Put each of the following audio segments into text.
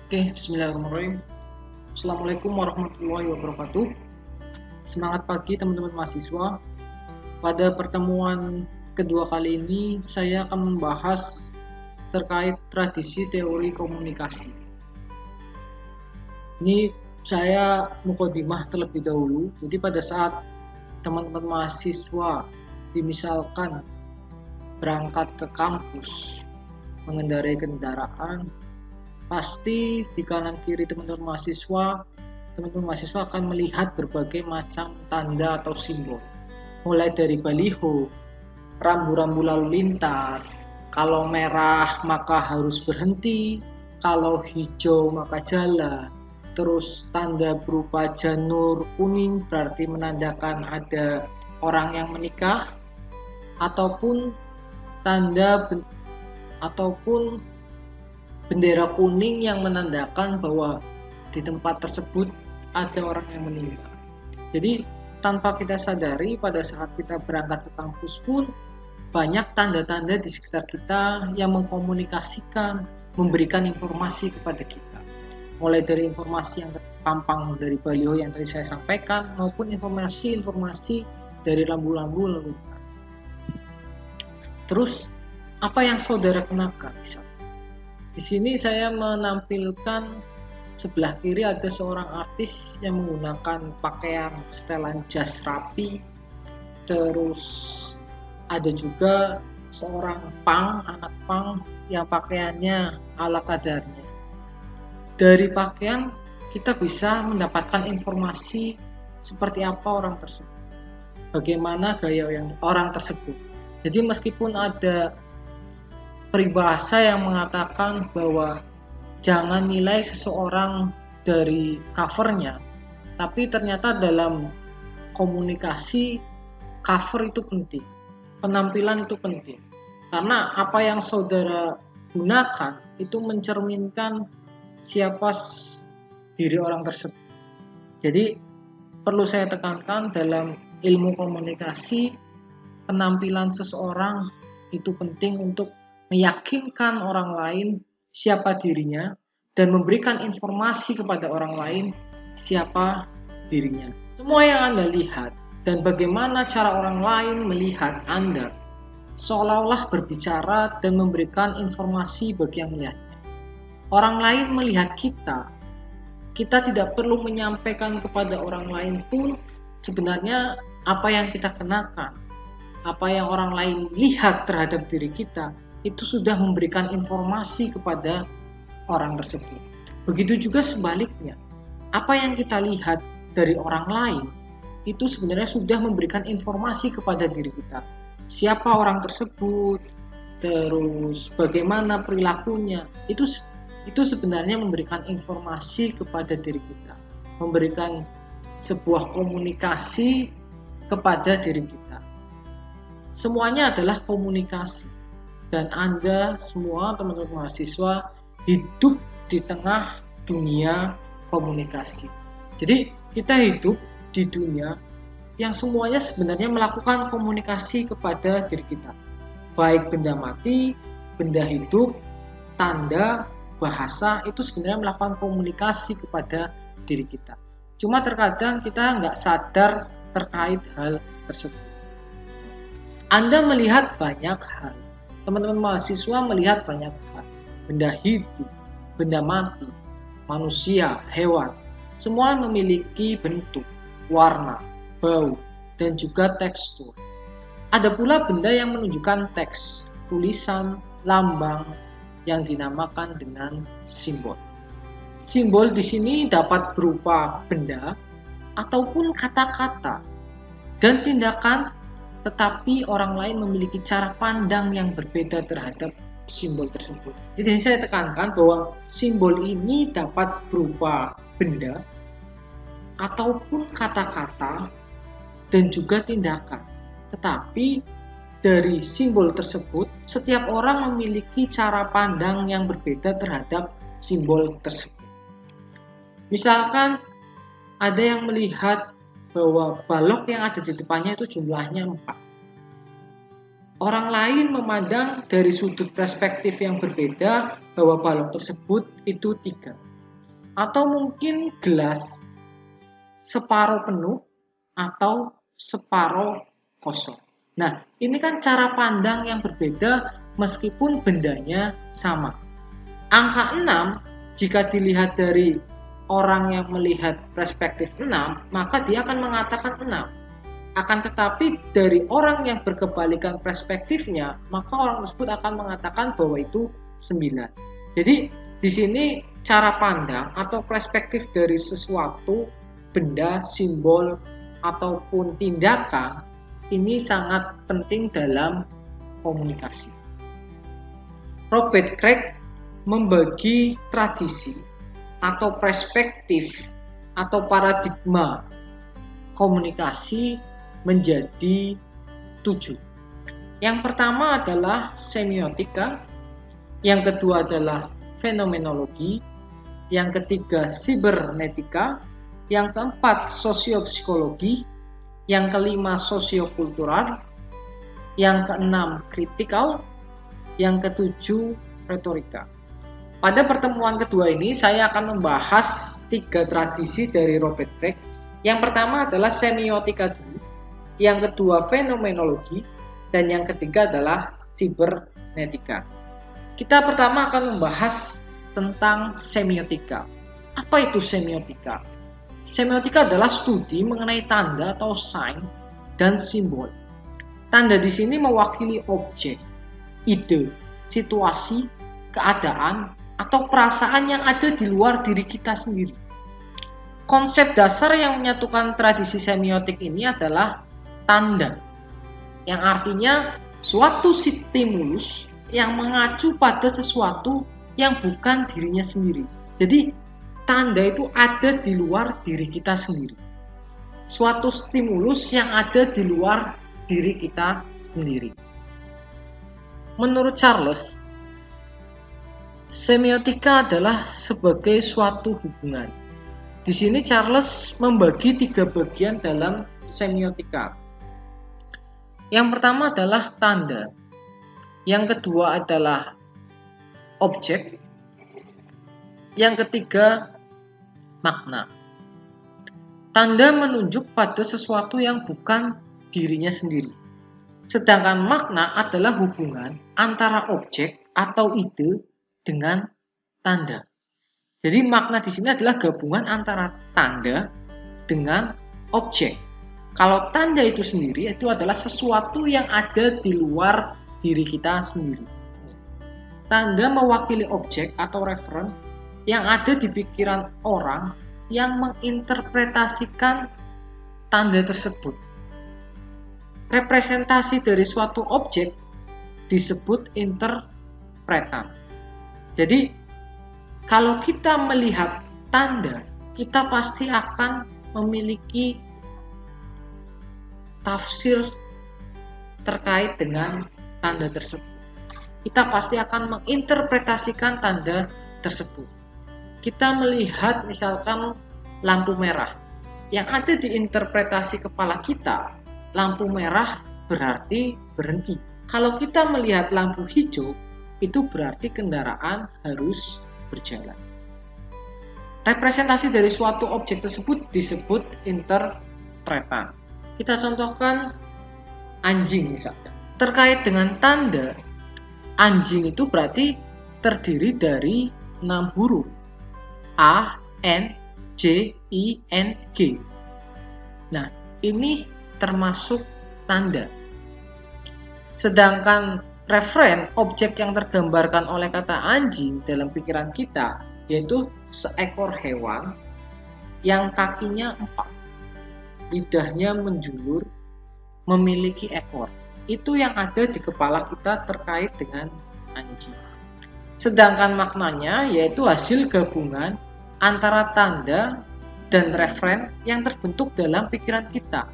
Oke, bismillahirrahmanirrahim. Assalamualaikum warahmatullahi wabarakatuh. Semangat pagi teman-teman mahasiswa. Pada pertemuan kedua kali ini, saya akan membahas terkait tradisi teori komunikasi. Ini saya mukadimah terlebih dahulu. Jadi pada saat teman-teman mahasiswa dimisalkan berangkat ke kampus, mengendarai kendaraan, pasti di kanan kiri teman-teman mahasiswa akan melihat berbagai macam tanda atau simbol. Mulai dari baliho, rambu-rambu lalu lintas, kalau merah maka harus berhenti, kalau hijau maka jalan. Terus tanda berupa janur kuning berarti menandakan ada orang yang menikah, ataupun tanda ataupun bendera kuning yang menandakan bahwa di tempat tersebut ada orang yang meninggal. Jadi tanpa kita sadari pada saat kita berangkat ke kampus pun banyak tanda-tanda di sekitar kita yang mengkomunikasikan, memberikan informasi kepada kita. Mulai dari informasi yang terpampang dari baliho yang tadi saya sampaikan maupun informasi-informasi dari lampu-lampu lalu lintas. Terus apa yang saudara kenakan misalnya? Di sini saya menampilkan sebelah kiri ada seorang artis yang menggunakan pakaian setelan jas rapi. Terus ada juga seorang anak pang yang pakaiannya ala kadarnya. Dari pakaian kita bisa mendapatkan informasi seperti apa orang tersebut, bagaimana gaya orang tersebut. Jadi meskipun ada peribahasa yang mengatakan bahwa jangan nilai seseorang dari covernya, tapi ternyata dalam komunikasi cover itu penting, penampilan itu penting, karena apa yang saudara gunakan itu mencerminkan siapa diri orang tersebut. Jadi perlu saya tekankan dalam ilmu komunikasi, penampilan seseorang itu penting untuk meyakinkan orang lain siapa dirinya dan memberikan informasi kepada orang lain siapa dirinya. Semua yang Anda lihat dan bagaimana cara orang lain melihat Anda seolah-olah berbicara dan memberikan informasi bagi yang melihatnya. Orang lain melihat kita tidak perlu menyampaikan kepada orang lain pun sebenarnya apa yang kita kenakan, apa yang orang lain lihat terhadap diri kita itu sudah memberikan informasi kepada orang tersebut. Begitu juga sebaliknya, apa yang kita lihat dari orang lain itu sebenarnya sudah memberikan informasi kepada diri kita. Siapa orang tersebut, terus bagaimana perilakunya, itu sebenarnya memberikan informasi kepada diri kita, memberikan sebuah komunikasi kepada diri kita. Semuanya adalah komunikasi. Dan Anda semua teman-teman mahasiswa hidup di tengah dunia komunikasi. Jadi kita hidup di dunia yang semuanya sebenarnya melakukan komunikasi kepada diri kita. Baik benda mati, benda hidup, tanda, bahasa itu sebenarnya melakukan komunikasi kepada diri kita. Cuma terkadang kita nggak sadar terkait hal tersebut. Anda melihat banyak hal. Teman-teman mahasiswa melihat banyak hal, benda hidup, benda mati, manusia, hewan, semua memiliki bentuk, warna, bau, dan juga tekstur. Ada pula benda yang menunjukkan teks, tulisan, lambang yang dinamakan dengan simbol. Simbol di sini dapat berupa benda ataupun kata-kata dan tindakan, tetapi orang lain memiliki cara pandang yang berbeda terhadap simbol tersebut. Jadi saya tekankan bahwa simbol ini dapat berupa benda ataupun kata-kata dan juga tindakan. Tetapi dari simbol tersebut, setiap orang memiliki cara pandang yang berbeda terhadap simbol tersebut. Misalkan ada yang melihat bahwa balok yang ada di depannya itu jumlahnya 4. Orang lain memandang dari sudut perspektif yang berbeda bahwa balok tersebut itu 3. atau mungkin gelas separuh penuh atau separuh kosong. Nah, ini kan cara pandang yang berbeda meskipun bendanya sama. Angka 6, jika dilihat dari orang yang melihat perspektif 6, maka dia akan mengatakan 6. Akan tetapi dari orang yang berkebalikan perspektifnya, maka orang tersebut akan mengatakan bahwa itu 9. Jadi di sini cara pandang atau perspektif dari sesuatu, benda, simbol, ataupun tindakan ini sangat penting dalam komunikasi. Robert Craig membagi tradisi atau perspektif atau paradigma komunikasi menjadi 7. Yang pertama adalah semiotika, yang kedua adalah fenomenologi, yang ketiga sibernetika, yang keempat sosiopsikologi, yang kelima sosiokultural, yang keenam kritikal, yang ketujuh retorika. Pada pertemuan kedua ini saya akan membahas 3 tradisi dari Robert Craig. Yang pertama adalah semiotika dulu, yang kedua fenomenologi, dan yang ketiga adalah sibernetika. Kita pertama akan membahas tentang semiotika. Apa itu semiotika? Semiotika adalah studi mengenai tanda atau sign dan simbol. Tanda di sini mewakili objek, ide, situasi, keadaan, atau perasaan yang ada di luar diri kita sendiri. Konsep dasar yang menyatukan tradisi semiotik ini adalah tanda, yang artinya suatu stimulus yang mengacu pada sesuatu yang bukan dirinya sendiri. Jadi, tanda itu ada di luar diri kita sendiri. Suatu stimulus yang ada di luar diri kita sendiri. Menurut Charles, semiotika adalah sebagai suatu hubungan. Di sini Charles membagi 3 bagian dalam semiotika. Yang pertama adalah tanda. Yang kedua adalah objek. Yang ketiga makna. Tanda menunjuk pada sesuatu yang bukan dirinya sendiri. Sedangkan makna adalah hubungan antara objek atau ide dengan tanda. Jadi makna di sini adalah gabungan antara tanda dengan objek. Kalau tanda itu sendiri itu adalah sesuatu yang ada di luar diri kita sendiri. Tanda mewakili objek atau referen yang ada di pikiran orang yang menginterpretasikan tanda tersebut. Representasi dari suatu objek disebut interpretan. Jadi, kalau kita melihat tanda, kita pasti akan memiliki tafsir terkait dengan tanda tersebut. Kita pasti akan menginterpretasikan tanda tersebut. Kita melihat misalkan lampu merah. Yang ada di interpretasi kepala kita, lampu merah berarti berhenti. Kalau kita melihat lampu hijau, itu berarti kendaraan harus berjalan. Representasi dari suatu objek tersebut disebut interpretan. Kita contohkan anjing misalnya. Terkait dengan tanda, anjing itu berarti terdiri dari 6 huruf. A, N, J, I, N, G. Nah, ini termasuk tanda. Sedangkan referen, objek yang tergambarkan oleh kata anjing dalam pikiran kita, yaitu seekor hewan yang kakinya 4, lidahnya menjulur, memiliki ekor. Itu yang ada di kepala kita terkait dengan anjing. Sedangkan maknanya yaitu hasil gabungan antara tanda dan referen yang terbentuk dalam pikiran kita.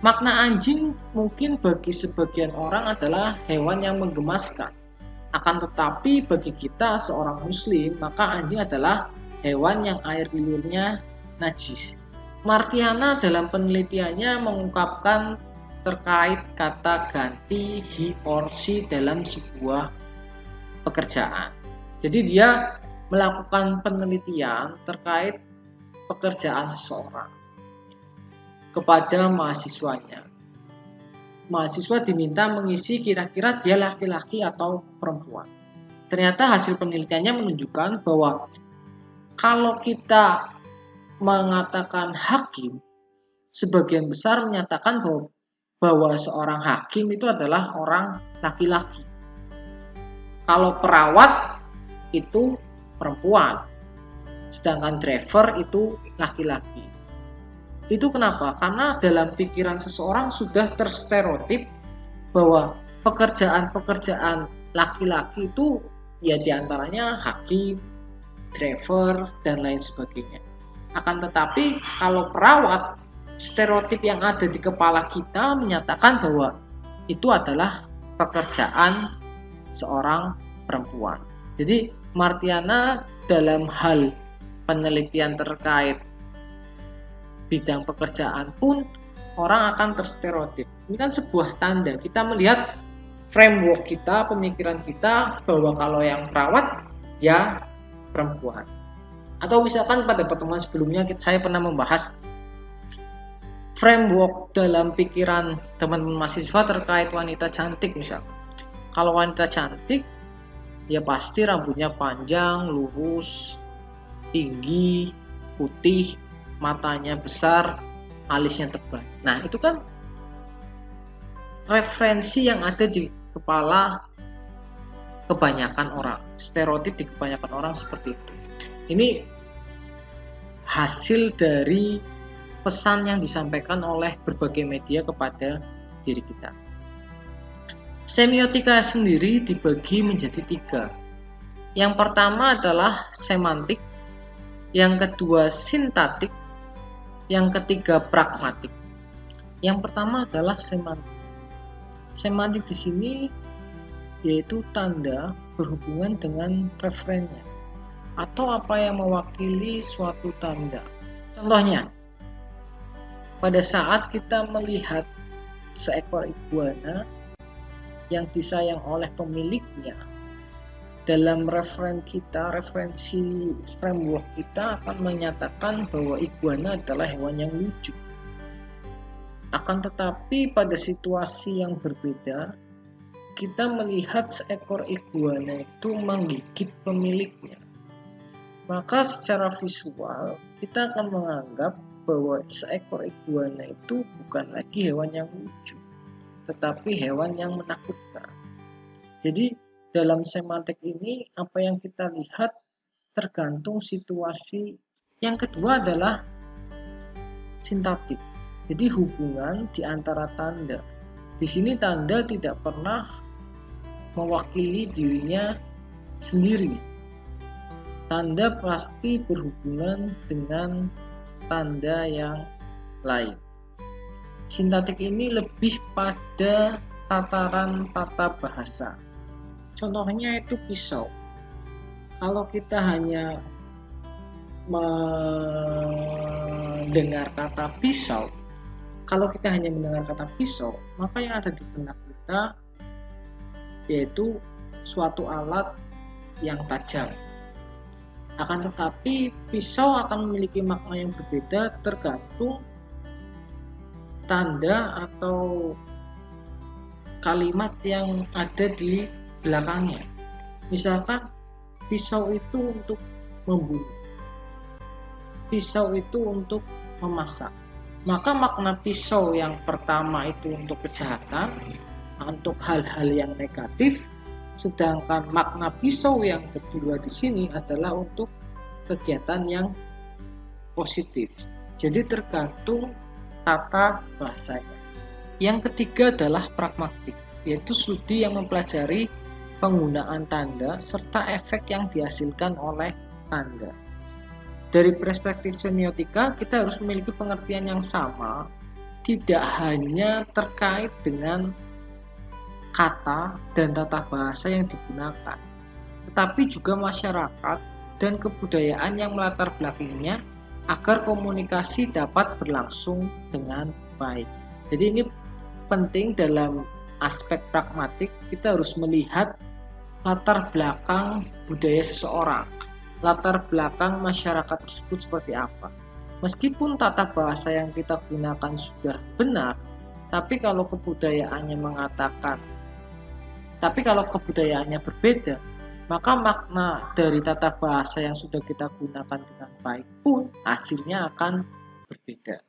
Makna anjing mungkin bagi sebagian orang adalah hewan yang menggemaskan. Akan tetapi bagi kita seorang muslim, maka anjing adalah hewan yang air liurnya najis. Martiana dalam penelitiannya mengungkapkan terkait kata ganti he or she dalam sebuah pekerjaan. Jadi dia melakukan penelitian terkait pekerjaan seseorang kepada mahasiswanya. Mahasiswa diminta mengisi kira-kira dia laki-laki atau perempuan. Ternyata hasil penelitiannya menunjukkan bahwa kalau kita mengatakan hakim, sebagian besar menyatakan bahwa seorang hakim itu adalah orang laki-laki. Kalau perawat itu perempuan, sedangkan driver itu laki-laki. Itu kenapa? Karena dalam pikiran seseorang sudah terstereotip bahwa pekerjaan-pekerjaan laki-laki itu ya diantaranya hakim, driver, dan lain sebagainya. Akan tetapi kalau perawat, stereotip yang ada di kepala kita menyatakan bahwa itu adalah pekerjaan seorang perempuan. Jadi Martiana dalam hal penelitian terkait bidang pekerjaan pun orang akan terstereotip. Ini kan sebuah tanda kita melihat framework kita, pemikiran kita bahwa kalau yang perawat ya perempuan. Atau misalkan pada pertemuan sebelumnya saya pernah membahas framework dalam pikiran teman-teman mahasiswa terkait wanita cantik misalkan. Kalau wanita cantik ya pasti rambutnya panjang, lurus, tinggi, putih, matanya besar, alisnya tebal. Nah, itu kan referensi yang ada di kepala kebanyakan orang. Stereotip di kebanyakan orang seperti itu. Ini hasil dari pesan yang disampaikan oleh berbagai media kepada diri kita. Semiotika sendiri dibagi menjadi 3. Yang pertama adalah semantik, yang kedua sintaktik, yang ketiga pragmatik. Yang pertama adalah semantik. Semantik di sini yaitu tanda berhubungan dengan referennya atau apa yang mewakili suatu tanda. Contohnya, pada saat kita melihat seekor iguana yang disayang oleh pemiliknya, dalam referensi framework kita akan menyatakan bahwa iguana adalah hewan yang lucu. Akan tetapi pada situasi yang berbeda, kita melihat seekor iguana itu menggigit pemiliknya. Maka secara visual kita akan menganggap bahwa seekor iguana itu bukan lagi hewan yang lucu, tetapi hewan yang menakutkan. Jadi dalam semantik ini, apa yang kita lihat tergantung situasi. Yang kedua adalah sintaktik. Jadi hubungan di antara tanda. Di sini tanda tidak pernah mewakili dirinya sendiri. Tanda pasti berhubungan dengan tanda yang lain. Sintaktik ini lebih pada tataran tata bahasa. Contohnya itu pisau. Kalau kita hanya mendengar kata pisau, maka yang ada di benak kita yaitu suatu alat yang tajam. Akan tetapi pisau akan memiliki makna yang berbeda tergantung tanda atau kalimat yang ada di belakangnya. Misalkan pisau itu untuk membunuh, pisau itu untuk memasak. Maka makna pisau yang pertama itu untuk kejahatan, untuk hal-hal yang negatif, sedangkan makna pisau yang kedua di sini adalah untuk kegiatan yang positif. Jadi tergantung tata bahasanya. Yang ketiga adalah pragmatik, yaitu studi yang mempelajari penggunaan tanda serta efek yang dihasilkan oleh tanda. Dari perspektif semiotika, kita harus memiliki pengertian yang sama, tidak hanya terkait dengan kata dan tata bahasa yang digunakan, tetapi juga masyarakat dan kebudayaan yang melatar belakangnya agar komunikasi dapat berlangsung dengan baik. Jadi ini penting dalam aspek pragmatik, kita harus melihat latar belakang budaya seseorang. latar belakang masyarakat tersebut seperti apa. Meskipun tata bahasa yang kita gunakan sudah benar, tapi kalau kebudayaannya berbeda, maka makna dari tata bahasa yang sudah kita gunakan dengan baik pun hasilnya akan berbeda.